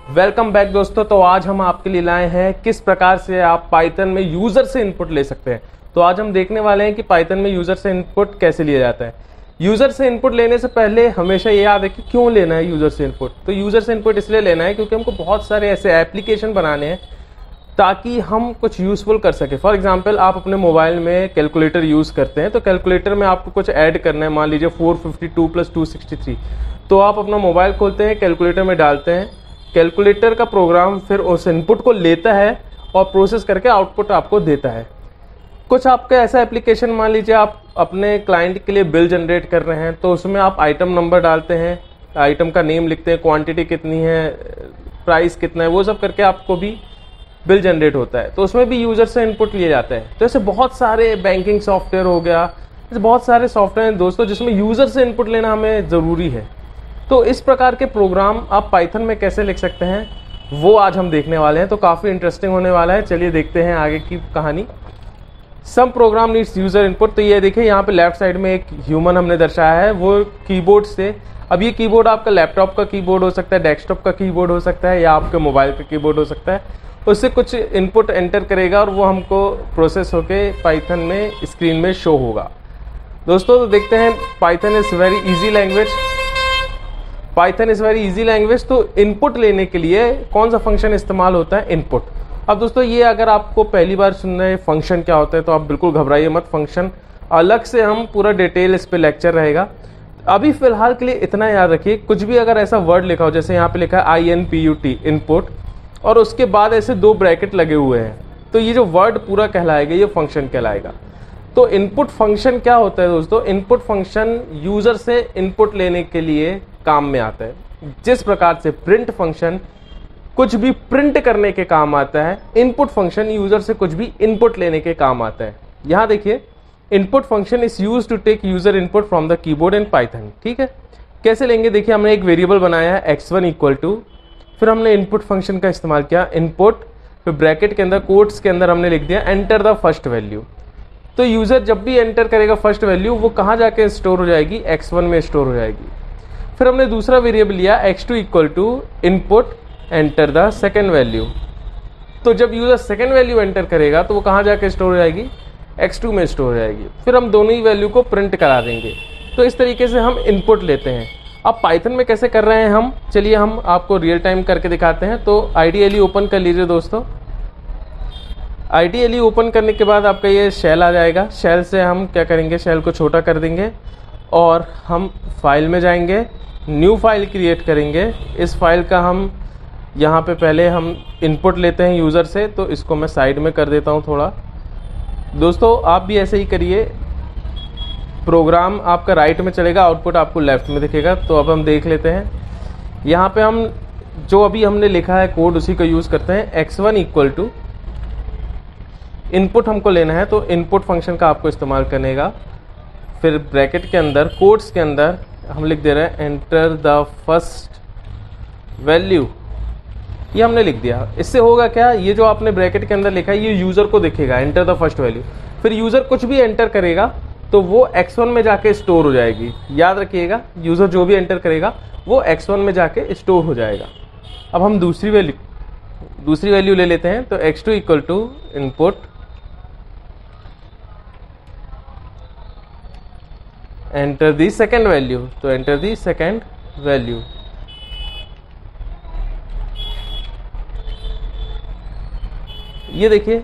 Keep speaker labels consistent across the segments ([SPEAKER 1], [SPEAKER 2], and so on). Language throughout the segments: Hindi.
[SPEAKER 1] वेलकम बैक दोस्तों। तो आज हम आपके लिए लाए हैं किस प्रकार से आप पाइथन में यूजर से इनपुट ले सकते हैं। तो आज हम देखने वाले हैं कि पाइथन में यूजर से इनपुट कैसे लिया जाता है। यूजर से इनपुट लेने से पहले हमेशा ये याद है कि क्यों लेना है यूजर से इनपुट। तो यूजर से इनपुट इसलिए लेना है क्योंकि हमको बहुत सारे ऐसे एप्लीकेशन बनाने हैं ताकि हम कुछ यूजफुल कर सके। फॉर एग्जांपल आप अपने मोबाइल में कैलकुलेटर यूज़ करते हैं, तो कैलकुलेटर में आपको कुछ ऐड करना है। मान लीजिए 452 + 263, तो आप अपना मोबाइल खोलते हैं, कैलकुलेटर में डालते हैं, कैलकुलेटर का प्रोग्राम फिर उस इनपुट को लेता है और प्रोसेस करके आउटपुट आपको देता है। कुछ आपका ऐसा एप्लीकेशन, मान लीजिए आप अपने क्लाइंट के लिए बिल जनरेट कर रहे हैं, तो उसमें आप आइटम नंबर डालते हैं, आइटम का नेम लिखते हैं, क्वांटिटी कितनी है, प्राइस कितना है, वो सब करके आपको भी बिल जनरेट होता है। तो उसमें भी यूजर से इनपुट लिए जाते हैं। तो ऐसे बहुत सारे बैंकिंग सॉफ्टवेयर हो गया, ऐसे बहुत सारे सॉफ्टवेयर हैं दोस्तों जिसमें यूजर से इनपुट लेना हमें ज़रूरी है। तो इस प्रकार के प्रोग्राम आप पाइथन में कैसे लिख सकते हैं वो आज हम देखने वाले हैं। तो काफ़ी इंटरेस्टिंग होने वाला है। चलिए देखते हैं आगे की कहानी। सम प्रोग्राम नीड्स यूजर इनपुट। तो ये देखिए यहाँ पे लेफ्ट साइड में एक ह्यूमन हमने दर्शाया है, वो कीबोर्ड से। अब ये कीबोर्ड आपका लैपटॉप का कीबोर्ड हो सकता है, डेस्कटॉप का कीबोर्ड हो सकता है, या आपके मोबाइल का कीबोर्ड हो सकता है। उससे कुछ इनपुट एंटर करेगा और वो हमको प्रोसेस होके पाइथन में स्क्रीन में शो होगा। दोस्तों तो देखते हैं, Python is very easy language. Python is very easy language. तो इनपुट लेने के लिए कौन सा फंक्शन इस्तेमाल होता है? इनपुट। अब दोस्तों ये अगर आपको पहली बार सुन रहे हैं फंक्शन क्या होता है तो आप बिल्कुल घबराइए मत। फंक्शन अलग से हम पूरा डिटेल इस पे लेक्चर रहेगा। अभी फिलहाल के लिए इतना याद रखिए, कुछ भी अगर ऐसा वर्ड लिखा हो, जैसे यहाँ पे लिखा है INPUT इनपुट, और उसके बाद ऐसे 2 ब्रैकेट लगे हुए हैं, तो ये जो वर्ड पूरा कहलाएगा ये फंक्शन कहलाएगा। तो इनपुट फंक्शन क्या होता है दोस्तों? इनपुट फंक्शन यूजर से इनपुट लेने के लिए काम में आता है। जिस प्रकार से प्रिंट फंक्शन कुछ भी प्रिंट करने के काम आता है, इनपुट फंक्शन यूजर से कुछ भी इनपुट लेने के काम आता है। यहां देखिए, input function is used to take user input from the keyboard in Python. ठीक है, कैसे लेंगे? देखिए हमने एक वेरिएबल बनाया है x1 = फिर हमने इनपुट फंक्शन का इस्तेमाल किया, इनपुट, फिर ब्रैकेट के अंदर कोट्स के अंदर हमने लिख दिया एंटर द फर्स्ट वैल्यू। तो यूजर जब भी एंटर करेगा फर्स्ट वैल्यू, वो कहाँ जाके स्टोर हो जाएगी? x1 में स्टोर हो जाएगी। फिर हमने दूसरा वेरिएबल लिया x2 = input enter the second value. तो जब यूजर सेकेंड वैल्यू एंटर करेगा तो वो कहाँ जाके स्टोर हो जाएगी? x2 में स्टोर हो जाएगी। फिर हम दोनों ही वैल्यू को प्रिंट करा देंगे। तो इस तरीके से हम इनपुट लेते हैं। अब पाइथन में कैसे कर रहे हैं हम, चलिए हम आपको रियल टाइम करके दिखाते हैं। तो आइडियली ओपन कर लीजिए दोस्तों। आइडियली ओपन करने के बाद आपका ये शेल आ जाएगा। शेल से हम क्या करेंगे? शेल को छोटा कर देंगे और हम फाइल में जाएंगे, न्यू फाइल क्रिएट करेंगे। इस फाइल का हम यहाँ पे पहले हम इनपुट लेते हैं यूज़र से, तो इसको मैं साइड में कर देता हूँ थोड़ा। दोस्तों आप भी ऐसे ही करिए। प्रोग्राम आपका राइट में चलेगा, आउटपुट आपको लेफ्ट में दिखेगा। तो अब हम देख लेते हैं। यहाँ पे हम जो अभी हमने लिखा है कोड उसी का यूज़ करते हैं। x1 = इनपुट हमको लेना है, तो इनपुट फंक्शन का आपको इस्तेमाल करने का। फिर ब्रैकेट के अंदर, कोट्स के अंदर हम लिख दे रहे हैं एंटर द फर्स्ट वैल्यू। ये हमने लिख दिया। इससे होगा क्या? ये जो आपने ब्रैकेट के अंदर लिखा है ये यूज़र को दिखेगा, एंटर द फर्स्ट वैल्यू। फिर यूज़र कुछ भी एंटर करेगा तो वो x1 में जाके स्टोर हो जाएगी। याद रखिएगा, यूज़र जो भी एंटर करेगा वो x1 में जाके स्टोर हो जाएगा। अब हम दूसरी वैल्यू ले लेते हैं। तो x2 = input enter the second value. तो एंटर दी सेकेंड वैल्यू। ये देखिए,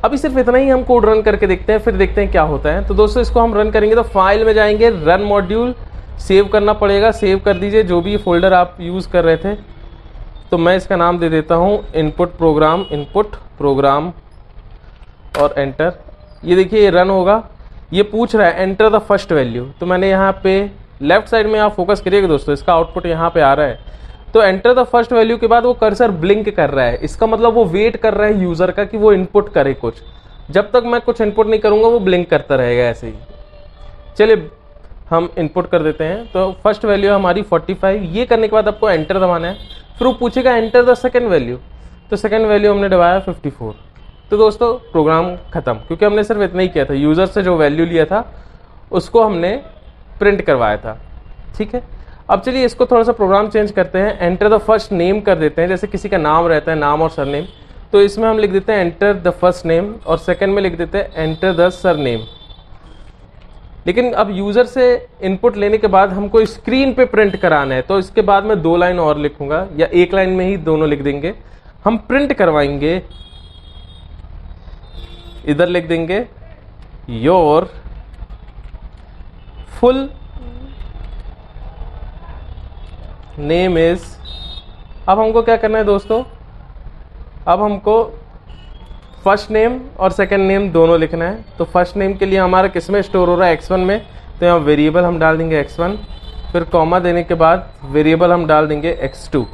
[SPEAKER 1] अभी सिर्फ इतना ही हम कोड रन करके देखते हैं, फिर देखते हैं क्या होता है। तो दोस्तों इसको हम रन करेंगे तो फाइल में जाएंगे, रन मॉड्यूल सेव करना पड़ेगा। सेव कर दीजिए जो भी फोल्डर आप यूज़ कर रहे थे। तो मैं इसका नाम दे देता हूँ इनपुट प्रोग्राम और एंटर। ये देखिए ये रन होगा। ये पूछ रहा है एंटर द फर्स्ट वैल्यू। तो मैंने यहाँ पे लेफ्ट साइड में आप फोकस करिएगा दोस्तों, इसका आउटपुट यहाँ पे आ रहा है। तो एंटर द फर्स्ट वैल्यू के बाद वो कर्सर ब्लिंक कर रहा है। इसका मतलब वो वेट कर रहा है यूजर का कि वो इनपुट करे कुछ। जब तक मैं कुछ इनपुट नहीं करूंगा वो ब्लिंक करता रहेगा ऐसे ही। चलिए हम इनपुट कर देते हैं। तो फर्स्ट वैल्यू हमारी 45। ये करने के बाद आपको एंटर दबाना है। फिर वो पूछेगा एंटर द सेकेंड वैल्यू। तो सेकेंड वैल्यू हमने दबाया 54। तो दोस्तों प्रोग्राम खत्म, क्योंकि हमने सिर्फ इतना ही किया था। यूजर से जो वैल्यू लिया था उसको हमने प्रिंट करवाया था। ठीक है, अब चलिए इसको थोड़ा सा प्रोग्राम चेंज करते हैं, एंटर द फर्स्ट नेम कर देते हैं। जैसे किसी का नाम रहता है, नाम और सरनेम, तो इसमें हम लिख देते हैं एंटर द फर्स्ट नेम, और सेकंड में लिख देते हैं एंटर द सरनेम। लेकिन अब यूज़र से इनपुट लेने के बाद हमको स्क्रीन पे प्रिंट कराना है, तो इसके बाद मैं 2 लाइन और लिखूंगा, या 1 लाइन में ही दोनों लिख देंगे। हम प्रिंट करवाएंगे, इधर लिख देंगे योर फुल नेम इज। अब हमको क्या करना है दोस्तों, अब हमको फर्स्ट नेम और सेकंड नेम दोनों लिखना है। तो फर्स्ट नेम के लिए हमारा किस में स्टोर हो रहा है, x1 में, तो यहाँ वेरिएबल हम डाल देंगे x1, फिर कॉमा देने के बाद वेरिएबल हम डाल देंगे x2।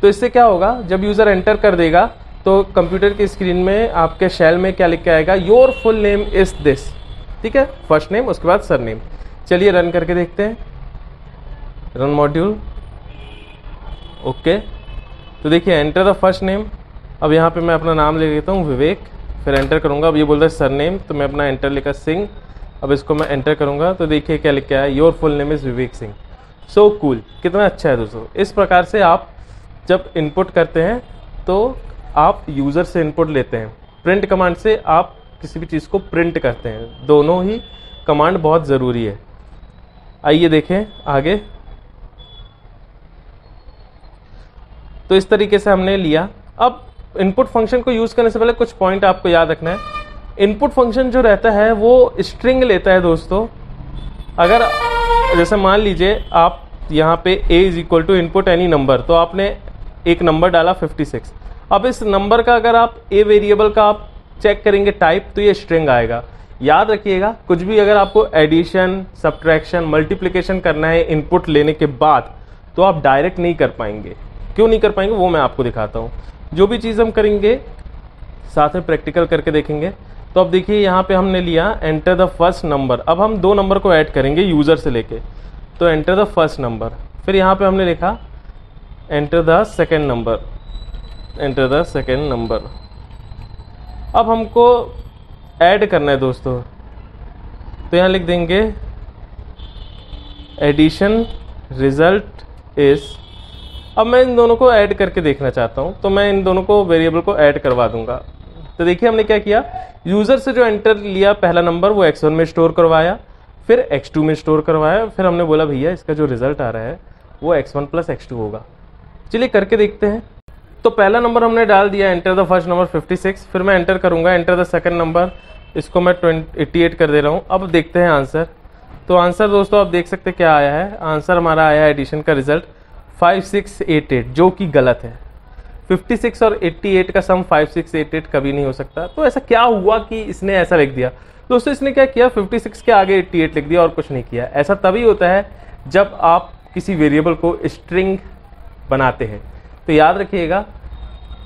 [SPEAKER 1] तो इससे क्या होगा, जब यूज़र एंटर कर देगा तो कंप्यूटर की स्क्रीन में आपके शेल में क्या लिख के आएगा, your full name is this. ठीक है, फर्स्ट नेम उसके बाद सर नेम। चलिए रन करके देखते हैं, रन मॉड्यूल। ओके, तो देखिए एंटर द फर्स्ट नेम। अब यहाँ पे मैं अपना नाम ले लेता हूँ विवेक, फिर एंटर करूँगा। अब ये बोलता है सर नेम, तो मैं अपना एंटर लिखा सिंह। अब इसको मैं एंटर करूँगा तो देखिए क्या लिख के आया, your full name is Vivek Singh. So cool, कितना अच्छा है दोस्तों। इस प्रकार से आप जब इनपुट करते हैं तो आप यूज़र से इनपुट लेते हैं, प्रिंट कमांड से आप किसी भी चीज़ को प्रिंट करते हैं। दोनों ही कमांड बहुत ज़रूरी है। आइए देखें आगे। तो इस तरीके से हमने लिया। अब इनपुट फंक्शन को यूज़ करने से पहले कुछ पॉइंट आपको याद रखना है। इनपुट फंक्शन जो रहता है वो स्ट्रिंग लेता है दोस्तों। अगर जैसे मान लीजिए आप यहाँ पे a is equal to input any number, तो आपने एक नंबर डाला 56। अब इस नंबर का अगर आप a वेरिएबल का आप चेक करेंगे टाइप, तो ये स्ट्रिंग आएगा। याद रखिएगा, कुछ भी अगर आपको एडिशन, सब्ट्रैक्शन, मल्टीप्लिकेशन करना है इनपुट लेने के बाद, तो आप डायरेक्ट नहीं कर पाएंगे। क्यों नहीं कर पाएंगे वो मैं आपको दिखाता हूँ। जो भी चीज़ हम करेंगे साथ में प्रैक्टिकल करके देखेंगे। तो अब देखिए यहाँ पे हमने लिया एंटर द फर्स्ट नंबर। अब हम 2 नंबर को ऐड करेंगे यूज़र से लेके, तो एंटर द फर्स्ट नंबर। फिर यहाँ पे हमने लिखा enter the second number, enter the second number. अब हमको ऐड करना है दोस्तों, तो यहाँ लिख देंगे एडिशन रिजल्ट इज। अब मैं इन दोनों को ऐड करके देखना चाहता हूँ, तो मैं इन दोनों को वेरिएबल को ऐड करवा दूंगा। तो देखिए हमने क्या किया, यूज़र से जो एंटर लिया पहला नंबर वो x1 में स्टोर करवाया, फिर x2 में स्टोर करवाया, फिर हमने बोला भैया इसका जो रिजल्ट आ रहा है वो x1 प्लस x2 होगा। चलिए करके देखते हैं। तो पहला नंबर हमने डाल दिया, एंटर द फर्स्ट नंबर 56। फिर मैं एंटर करूँगा एंटर द सेकेंड नंबर, इसको मैं 88 कर दे रहा हूँ। अब देखते हैं आंसर। तो आंसर दोस्तों आप देख सकते क्या आया है। आंसर हमारा आया है एडिशन का रिजल्ट 5688, जो कि गलत है। 56 और 88 का सम 5688 कभी नहीं हो सकता। तो ऐसा क्या हुआ कि इसने ऐसा लिख दिया दोस्तों? इसने क्या किया, 56 के आगे 88 लिख दिया और कुछ नहीं किया। ऐसा तभी होता है जब आप किसी वेरिएबल को स्ट्रिंग बनाते हैं। तो याद रखिएगा,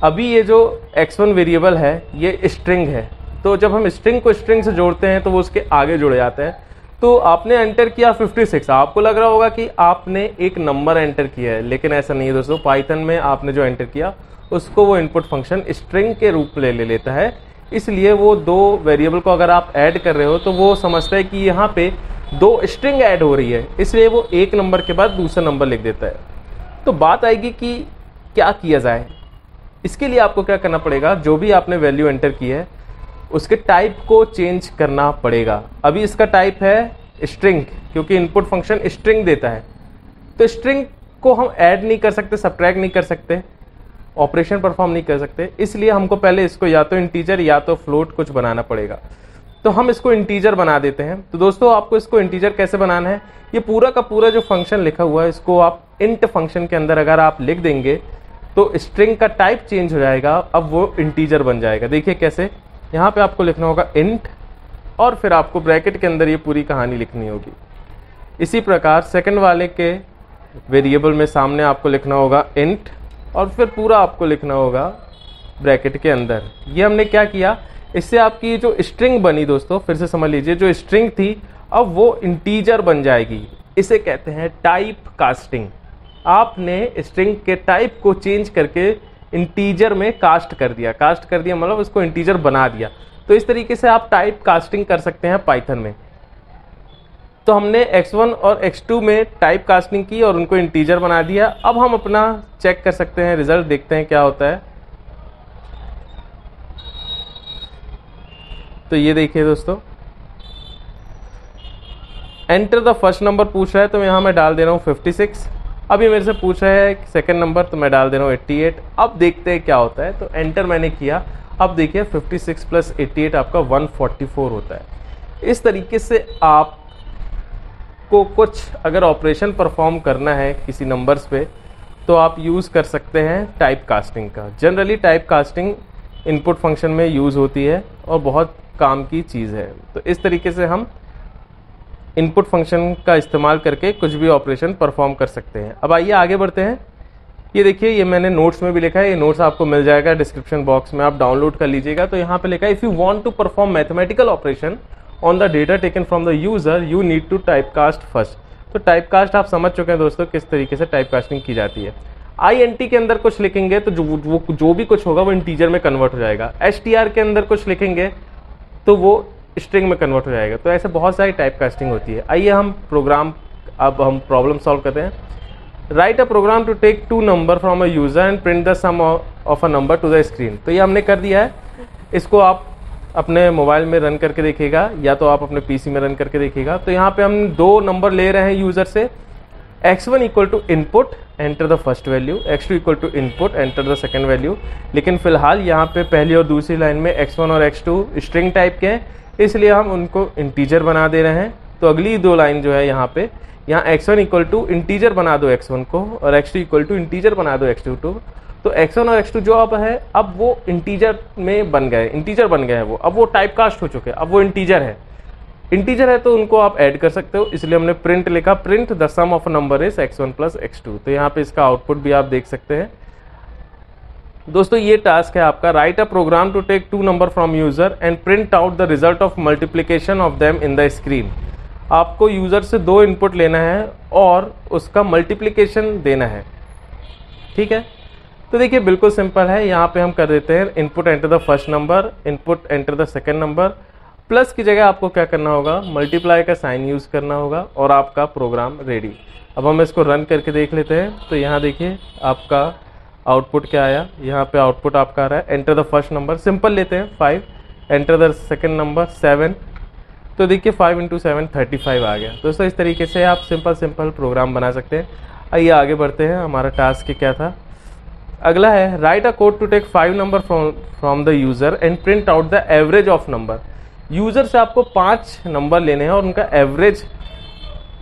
[SPEAKER 1] अभी ये जो x1 वेरिएबल है ये स्ट्रिंग है, तो जब हम स्ट्रिंग को स्ट्रिंग से जोड़ते हैं तो वो उसके आगे जुड़ जाता है। तो आपने एंटर किया 56, आपको लग रहा होगा कि आपने एक नंबर एंटर किया है, लेकिन ऐसा नहीं है दोस्तों। पाइथन में आपने जो एंटर किया उसको वो इनपुट फंक्शन स्ट्रिंग के रूप में ले लेता है। इसलिए वो 2 वेरिएबल को अगर आप ऐड कर रहे हो तो वो समझता है कि यहाँ पे 2 स्ट्रिंग ऐड हो रही है, इसलिए वो एक नंबर के बाद दूसरा नंबर लिख देता है। तो बात आएगी कि क्या किया जाए। इसके लिए आपको क्या करना पड़ेगा, जो भी आपने वैल्यू एंटर की है उसके टाइप को चेंज करना पड़ेगा। अभी इसका टाइप है स्ट्रिंग, क्योंकि इनपुट फंक्शन स्ट्रिंग देता है। तो स्ट्रिंग को हम ऐड नहीं कर सकते, सब्ट्रैक्ट नहीं कर सकते, ऑपरेशन परफॉर्म नहीं कर सकते। इसलिए हमको पहले इसको या तो इंटीजर या तो फ्लोट कुछ बनाना पड़ेगा। तो हम इसको इंटीजर बना देते हैं। तो दोस्तों आपको इसको इंटीजर कैसे बनाना है, ये पूरा का पूरा जो फंक्शन लिखा हुआ है इसको आप इंट फंक्शन के अंदर अगर आप लिख देंगे तो स्ट्रिंग का टाइप चेंज हो जाएगा, अब वो इंटीजर बन जाएगा। देखिए कैसे, यहाँ पे आपको लिखना होगा इंट और फिर आपको ब्रैकेट के अंदर ये पूरी कहानी लिखनी होगी। इसी प्रकार सेकंड वाले के वेरिएबल में सामने आपको लिखना होगा इंट और फिर पूरा आपको लिखना होगा ब्रैकेट के अंदर। ये हमने क्या किया, इससे आपकी जो स्ट्रिंग बनी दोस्तों, फिर से समझ लीजिए, जो स्ट्रिंग थी अब वो इंटीजर बन जाएगी। इसे कहते हैं टाइप कास्टिंग। आपने स्ट्रिंग के टाइप को चेंज करके इंटीजर में कास्ट कर दिया। कास्ट कर दिया मतलब उसको इंटीजर बना दिया। तो इस तरीके से आप टाइप कास्टिंग कर सकते हैं पाइथन में। तो हमने x1 और x2 में टाइप कास्टिंग की और उनको इंटीजर बना दिया। अब हम अपना चेक कर सकते हैं, रिजल्ट देखते हैं क्या होता है। तो ये देखिए दोस्तों, एंटर द फर्स्ट नंबर पूछ रहा है, तो यहाँ मैं डाल दे रहा हूँ 56। अब ये मेरे से पूछ रहा है सेकंड नंबर, तो मैं डाल दे रहा हूँ 88। अब देखते हैं क्या होता है। तो एंटर मैंने किया। अब देखिए 56 प्लस 88 आपका 144 होता है। इस तरीके से आप को कुछ अगर ऑपरेशन परफॉर्म करना है किसी नंबर्स पे, तो आप यूज़ कर सकते हैं टाइप कास्टिंग का। Generally type casting input function में यूज़ होती है और बहुत काम की चीज़ है। तो इस तरीके से हम इनपुट फंक्शन का इस्तेमाल करके कुछ भी ऑपरेशन परफॉर्म कर सकते हैं। अब आइए आगे बढ़ते हैं। ये देखिए, ये मैंने नोट्स में भी लिखा है, ये नोट्स आपको मिल जाएगा डिस्क्रिप्शन बॉक्स में, आप डाउनलोड कर लीजिएगा। तो यहाँ पे लिखा है, if you want to perform mathematical operation on the data taken from the user you need to type cast first. तो टाइप कास्ट आप समझ चुके हैं दोस्तों किस तरीके से टाइप कास्टिंग की जाती है। INT के अंदर कुछ लिखेंगे तो जो भी कुछ होगा वो इंटीजर में कन्वर्ट हो जाएगा। STR के अंदर कुछ लिखेंगे तो वो स्ट्रिंग में कन्वर्ट हो जाएगा। तो ऐसे बहुत सारी टाइप कास्टिंग होती है। आइए हम प्रॉब्लम सॉल्व करते हैं। Write a program to take 2 number from a user and print the sum of a number to the screen. तो ये हमने कर दिया है। इसको आप अपने मोबाइल में रन करके देखिएगा या तो आप अपने PC में रन करके देखिएगा। तो यहाँ पे हम 2 नंबर ले रहे हैं यूजर से। x1 equal to input, enter the first value, x2 equal to input, enter the second value. लेकिन फिलहाल यहाँ पे पहली और दूसरी लाइन में x1 और x2 स्ट्रिंग टाइप के हैं, इसलिए हम उनको इंटीजर बना दे रहे हैं। तो अगली 2 लाइन जो है यहाँ पे, यहाँ x1 इक्वल टू इंटीजर बना दो x1 को और x2 इक्वल टू इंटीजर बना दो x2 को। तो x1 और x2 जो अब है, अब वो इंटीजर में बन गए, इंटीजर बन गए हैं वो, अब वो टाइप कास्ट हो चुके हैं, अब वो इंटीजर है। इंटीजर है तो उनको आप ऐड कर सकते हो, इसलिए हमने प्रिंट लिखा, print the sum of number is x1 plus x2। तो यहाँ पे इसका आउटपुट भी आप देख सकते हैं। दोस्तों ये टास्क है आपका, write a program to take 2 number from user and print out the result of multiplication of them in the screen. आपको यूजर से 2 इनपुट लेना है और उसका मल्टीप्लीकेशन देना है, ठीक है। तो देखिए बिल्कुल सिंपल है। यहाँ पे हम कर देते हैं input enter the first number, input enter the second number. Plus की जगह आपको क्या करना होगा, मल्टीप्लाई का साइन यूज़ करना होगा और आपका प्रोग्राम रेडी। अब हम इसको रन करके देख लेते हैं। तो यहाँ देखिए आपका आउटपुट क्या आया। यहाँ पे आउटपुट आपका आ रहा है, enter the first number, simple लेते हैं 5, एंटर द सेकंड नंबर 7। तो देखिए 5 × 7 35 आ गया। दोस्तों इस तरीके से आप सिंपल प्रोग्राम बना सकते हैं। आइए आगे बढ़ते हैं। हमारा टास्क क्या था, अगला है write a code to take 5 number from the user and print out the average of number. User से आपको 5 नंबर लेने हैं और उनका एवरेज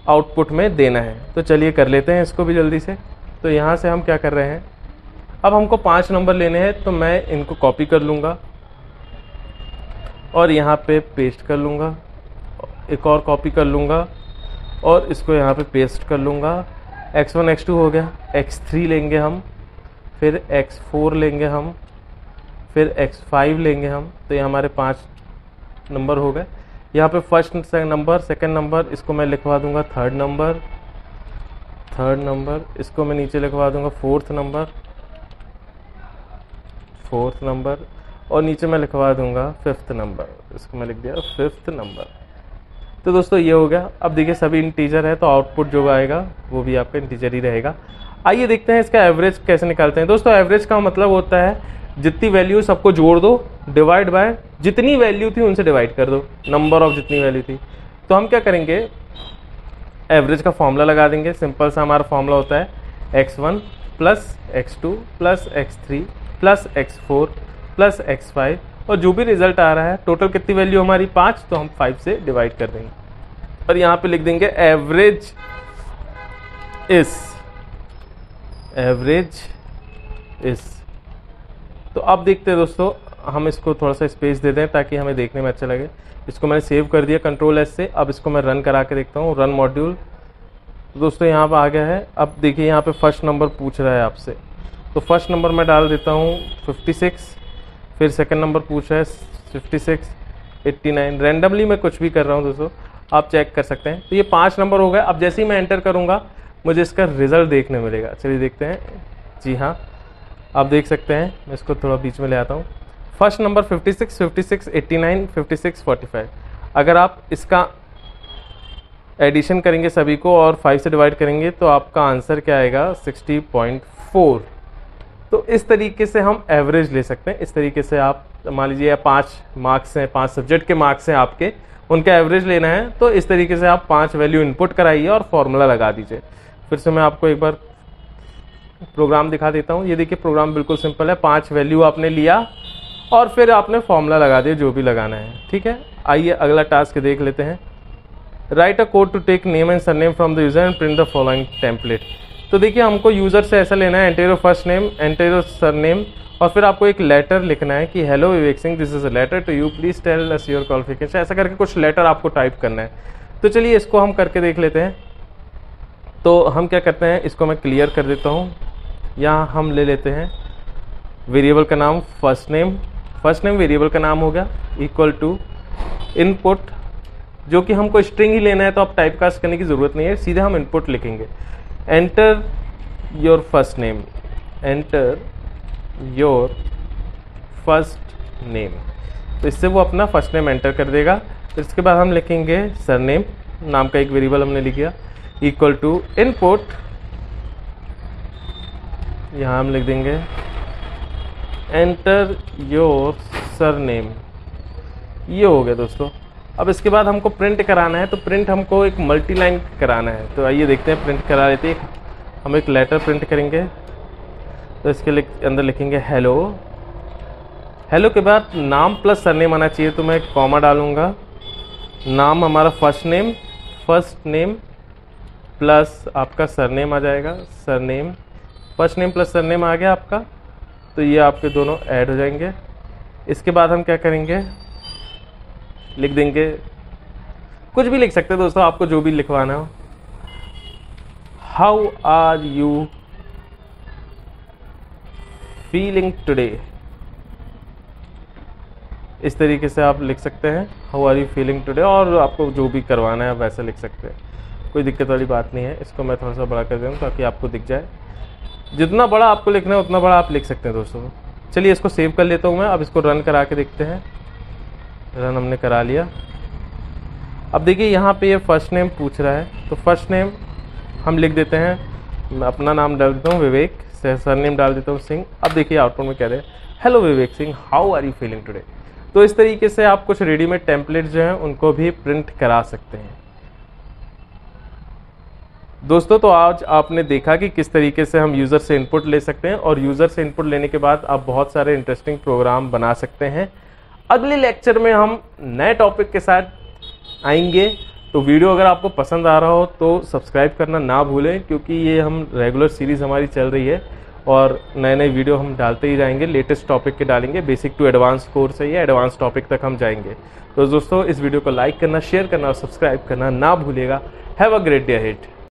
[SPEAKER 1] आउटपुट में देना है। तो चलिए कर लेते हैं इसको भी जल्दी से। तो यहाँ से हम क्या कर रहे हैं, अब हमको 5 नंबर लेने हैं, तो मैं इनको कॉपी कर लूँगा और यहाँ पे पेस्ट कर लूँगा, एक और कॉपी कर लूँगा और इसको यहाँ पे पेस्ट कर लूँगा। x1 x2 हो गया, x3 लेंगे हम, फिर x4 लेंगे हम, फिर x5 लेंगे हम। तो ये हमारे 5 नंबर हो गए। यहाँ पे फर्स्ट नंबर, सेकंड नंबर, इसको मैं लिखवा दूंगा थर्ड नंबर, इसको मैं नीचे लिखवा दूंगा फोर्थ नंबर और नीचे मैं लिखवा दूंगा 5th नंबर, इसको मैं लिख दिया 5th नंबर। तो दोस्तों ये हो गया। अब देखिए सभी इंटीजर है तो आउटपुट जो आएगा वो भी आपका इंटीजर ही रहेगा। आइए देखते हैं इसका एवरेज कैसे निकालते हैं। दोस्तों एवरेज का मतलब होता है जितनी वैल्यू सबको जोड़ दो, डिवाइड बाय जितनी वैल्यू थी उनसे डिवाइड कर दो, नंबर ऑफ जितनी वैल्यू थी। तो हम क्या करेंगे, एवरेज का फॉर्मूला लगा देंगे। सिंपल सा हमारा फॉर्मूला होता है x1 plus x2 plus x3 plus x4 plus x5 और जो भी रिजल्ट आ रहा है, टोटल कितनी वैल्यू हमारी 5, तो हम 5 से डिवाइड कर देंगे और यहाँ पे लिख देंगे एवरेज इज। तो अब देखते हैं दोस्तों, हम इसको थोड़ा सा स्पेस दे दें ताकि हमें देखने में अच्छा लगे। इसको मैंने सेव कर दिया Ctrl+S से। अब इसको मैं रन करा के देखता हूँ, रन मॉड्यूल। दोस्तों यहाँ पर आ गया है। अब देखिए यहाँ पे फर्स्ट नंबर पूछ रहा है आपसे, तो फर्स्ट नंबर मैं डाल देता हूँ 56, फिर सेकंड नंबर पूछ रहा है 56, 89। रैंडमली मैं कुछ भी कर रहा हूँ दोस्तों, आप चेक कर सकते हैं। तो ये 5 नंबर हो गए। अब जैसे ही मैं एंटर करूँगा मुझे इसका रिजल्ट देखने मिलेगा। चलिए देखते हैं। जी हाँ, आप देख सकते हैं। मैं इसको थोड़ा बीच में ले आता हूँ। First number 56, 56, 89, 56, 45। अगर आप इसका एडिशन करेंगे सभी को और 5 से डिवाइड करेंगे तो आपका आंसर क्या आएगा 60.4। तो इस तरीके से हम एवरेज ले सकते हैं। इस तरीके से आप मान लीजिए 5 मार्क्स हैं, 5 सब्जेक्ट के मार्क्स हैं आपके, उनका एवरेज लेना है तो इस तरीके से आप 5 वैल्यू इनपुट कराइए और फॉर्मूला लगा दीजिए। फिर से मैं आपको एक बार प्रोग्राम दिखा देता हूँ। ये देखिए प्रोग्राम बिल्कुल सिंपल है। 5 वैल्यू आपने लिया और फिर आपने फॉर्मूला लगा दिया जो भी लगाना है। ठीक है, आइए अगला टास्क देख लेते हैं। Write a code to take name and surname from the user and print the following template. तो देखिए हमको यूजर से ऐसा लेना है, enter your first name, enter your surname, और फिर आपको एक लेटर लिखना है कि hello Vivek Singh, this is a letter to you, please tell us your qualification. ऐसा करके कुछ लेटर आपको टाइप करना है। तो चलिए इसको हम करके देख लेते हैं। तो हम क्या करते हैं, इसको मैं क्लियर कर देता हूँ। यहाँ हम ले लेते हैं वेरिएबल का नाम फर्स्ट नेम वेरिएबल का नाम हो गया, इक्वल टू इनपुट, जो कि हमको स्ट्रिंग ही लेना है तो आप टाइप कास्ट करने की ज़रूरत नहीं है, सीधे हम इनपुट लिखेंगे। Enter your first name, enter your first name, तो इससे वो अपना फर्स्ट नेम एंटर कर देगा। फिर इसके बाद हम लिखेंगे सरनेम, नाम का एक वेरिएबल हमने लिख दिया, इक्वल टू इनपुट, यहाँ हम लिख देंगे एंटर योर सरनेम। ये हो गया दोस्तों। अब इसके बाद हमको प्रिंट कराना है, तो प्रिंट हमको एक मल्टी लाइन कराना है। तो आइए देखते हैं, प्रिंट करा लेते हैं। हम एक लेटर प्रिंट करेंगे, तो इसके अंदर लिखेंगे हेलो। हेलो के बाद नाम प्लस सरनेम आना चाहिए, तो मैं एक कॉमा डालूंगा। नाम हमारा फर्स्ट नेम प्लस आपका सरनेम आ जाएगा, surname, first name plus surname आ गया आपका। तो ये आपके दोनों ऐड हो जाएंगे। इसके बाद हम क्या करेंगे, लिख देंगे, कुछ भी लिख सकते हैं दोस्तों, आपको जो भी लिखवाना हो। How are you feeling today, इस तरीके से आप लिख सकते हैं, how are you feeling today, और आपको जो भी करवाना है वैसा लिख सकते हैं, कोई दिक्कत वाली बात नहीं है। इसको मैं थोड़ा सा बड़ा कर दूँ ताकि आपको दिख जाए। जितना बड़ा आपको लिखना है उतना बड़ा आप लिख सकते हैं दोस्तों। चलिए इसको सेव कर लेता हूँ मैं। अब इसको रन करा के देखते हैं। रन हमने करा लिया। अब देखिए यहाँ पे ये फर्स्ट नेम पूछ रहा है, तो फर्स्ट नेम हम लिख देते हैं, मैं अपना नाम डाल देता हूँ विवेक, सरनेम डाल देता हूँ सिंह। अब देखिए आउटपुट में कह रहे हैं hello Vivek Singh, how are you feeling today. तो इस तरीके से आप कुछ रेडीमेड टेम्पलेट जो हैं उनको भी प्रिंट करा सकते हैं दोस्तों। तो आज आपने देखा कि किस तरीके से हम यूज़र से इनपुट ले सकते हैं, और यूज़र से इनपुट लेने के बाद आप बहुत सारे इंटरेस्टिंग प्रोग्राम बना सकते हैं। अगले लेक्चर में हम नए टॉपिक के साथ आएंगे। तो वीडियो अगर आपको पसंद आ रहा हो तो सब्सक्राइब करना ना भूलें, क्योंकि ये हम रेगुलर सीरीज़ हमारी चल रही है और नए नए वीडियो हम डालते ही जाएंगे। लेटेस्ट टॉपिक के डालेंगे, बेसिक टू एडवांस कोर्स है, ये एडवांस टॉपिक तक हम जाएंगे। तो दोस्तों इस वीडियो को लाइक करना, शेयर करना और सब्सक्राइब करना ना भूलिएगा। Have a great day ahead.